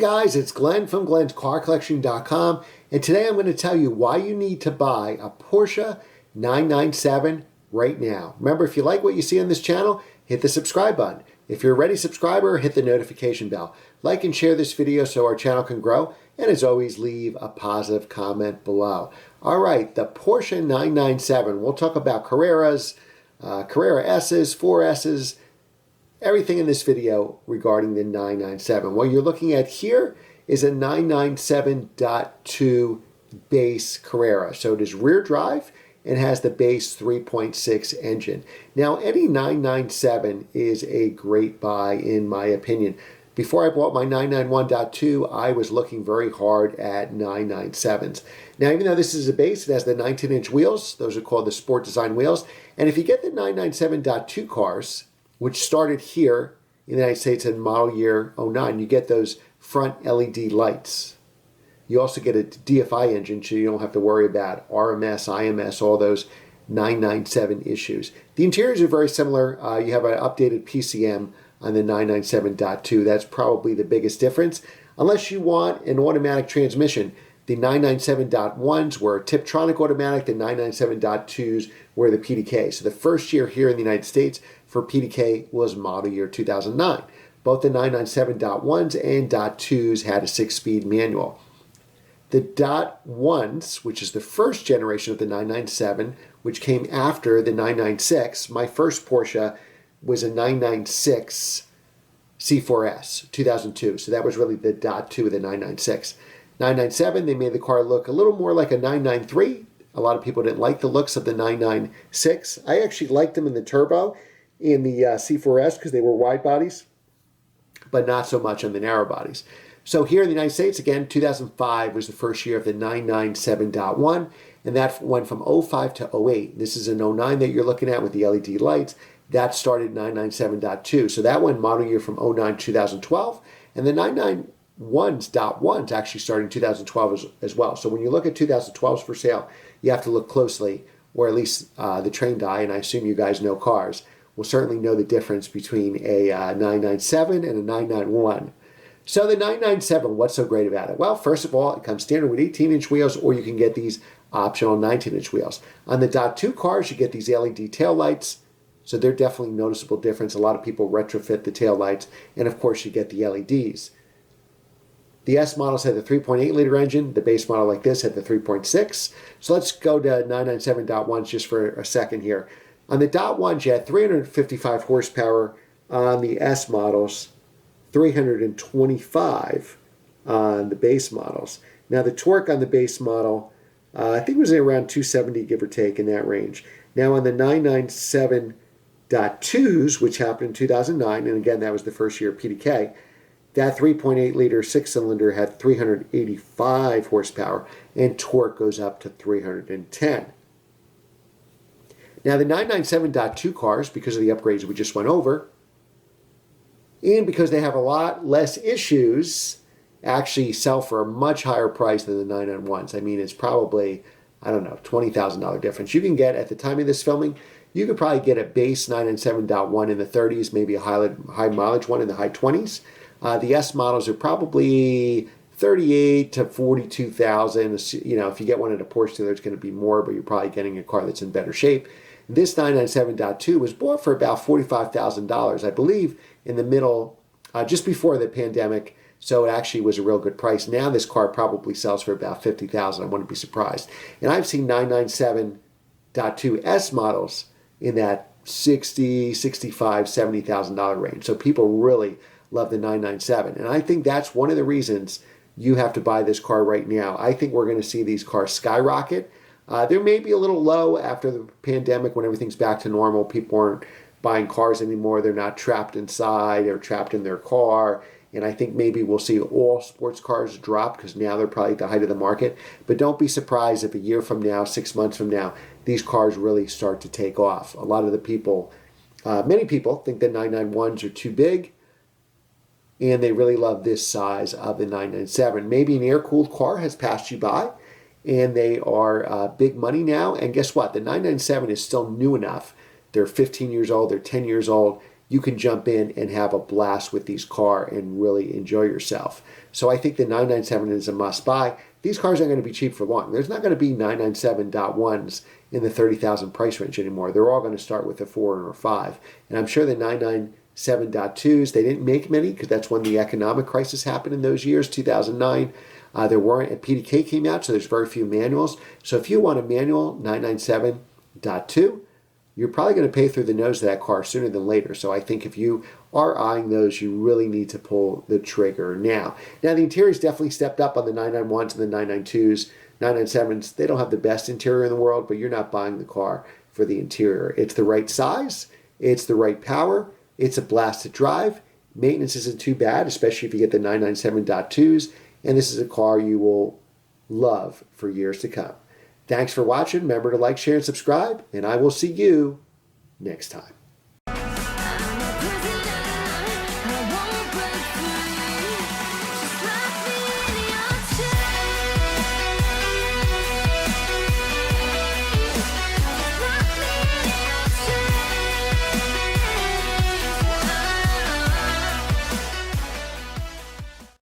guys, it's Glenn from glenscarcollection.com, and today I'm going to tell you why you need to buy a Porsche 997 right now. Remember, if you like what you see on this channel, hit the subscribe button. If you're a ready subscriber, hit the notification bell. Like and share this video so our channel can grow, and as always, leave a positive comment below. All right, the Porsche 997. We'll talk about Carreras, Carrera S's, 4S's, everything in this video regarding the 997. What you're looking at here is a 997.2 base Carrera. So it is rear drive and has the base 3.6 engine. Now, any 997 is a great buy in my opinion. Before I bought my 991.2, I was looking very hard at 997s. Now, even though this is a base, it has the 19-inch wheels. Those are called the Sport Design wheels. And if you get the 997.2 cars, which started here in the United States in model year '09, you get those front LED lights. You also get a DFI engine, so you don't have to worry about RMS, IMS, all those 997 issues. The interiors are very similar. You have an updated PCM on the 997.2. That's probably the biggest difference. Unless you want an automatic transmission, the 997.1s were Tiptronic automatic, the 997.2s were the PDK. So the first year here in the United States for PDK was model year 2009. Both the 997.1s and .2s had a 6-speed manual. The .1s, which is the first generation of the 997, which came after the 996, my first Porsche was a 996 C4S 2002. So that was really the .2 of the 996. 997, they made the car look a little more like a 993. A lot of people didn't like the looks of the 996. I actually liked them in the turbo in the C4S because they were wide bodies, but not so much on the narrow bodies. So here in the United States, again, 2005 was the first year of the 997.1, and that went from '05 to '08. This is an '09 that you're looking at with the LED lights. That started 997.2. So that went model year from '09 to 2012, and the 991's.1's actually started in 2012 as well. So when you look at 2012's for sale, you have to look closely, or at least the trained eye, and I assume you guys know cars, will certainly know the difference between a 997 and a 991. So the 997, what's so great about it? Well, first of all, it comes standard with 18-inch wheels, or you can get these optional 19-inch wheels. On the .2 cars, you get these LED tail lights, so they're definitely a noticeable difference. A lot of people retrofit the tail lights, and of course, you get the LEDs. The S models had the 3.8-liter engine. The base model like this had the 3.6. So let's go to 997.1s just for a second here. On the .1s, you had 355 horsepower. On the S models, 325 on the base models. Now the torque on the base model, I think it was around 270, give or take, in that range. Now on the 997.2s, which happened in 2009, and again, that was the first year of PDK, that 3.8-liter six-cylinder had 385 horsepower, and torque goes up to 310. Now, the 997.2 cars, because of the upgrades we just went over, and because they have a lot less issues, actually sell for a much higher price than the 991s. I mean, it's probably, I don't know, $20,000 difference. You can get, at the time of this filming, you could probably get a base 997.1 in the 30s, maybe a high mileage one in the high 20s. The S models are probably 38 to 42,000. You know, if you get one at a Porsche dealer, it's going to be more, but you're probably getting a car that's in better shape. This 997.2 was bought for about $45,000, I believe, in the middle, just before the pandemic. So it actually was a real good price. Now this car probably sells for about $50,000. I wouldn't be surprised. And I've seen 997.2 S models in that $60,000, $65,000, $70,000 range. So people really love the 997. And I think that's one of the reasons you have to buy this car right now. I think we're going to see these cars skyrocket. They may be a little low after the pandemic when everything's back to normal. People aren't buying cars anymore. They're not trapped inside. They're trapped in their car. And I think maybe we'll see all sports cars drop because now they're probably at the height of the market. But don't be surprised if a year from now, 6 months from now, these cars really start to take off. A lot of the people, many people think the 991s are too big, and they really love this size of the 997. Maybe an air-cooled car has passed you by, and they are big money now. And guess what? The 997 is still new enough. They're 15 years old. They're 10 years old. you can jump in and have a blast with these cars and really enjoy yourself. So I think the 997 is a must buy. These cars aren't going to be cheap for long. There's not going to be 997.1s in the 30,000 price range anymore. They're all going to start with a 4 or a 5. And I'm sure the 997.2s, they didn't make many because that's when the economic crisis happened in those years, 2009. There weren't, and PDK came out, so there's very few manuals. So if you want a manual 997.2, you're probably going to pay through the nose of that car sooner than later. So I think if you are eyeing those, you really need to pull the trigger now. Now, the interior's definitely stepped up on the 991s and the 992s. 997s, they don't have the best interior in the world, but you're not buying the car for the interior. It's the right size. It's the right power. It's a blast to drive. Maintenance isn't too bad, especially if you get the 997.2s. And this is a car you will love for years to come. Thanks for watching. Remember to like, share, and subscribe, and I will see you next time.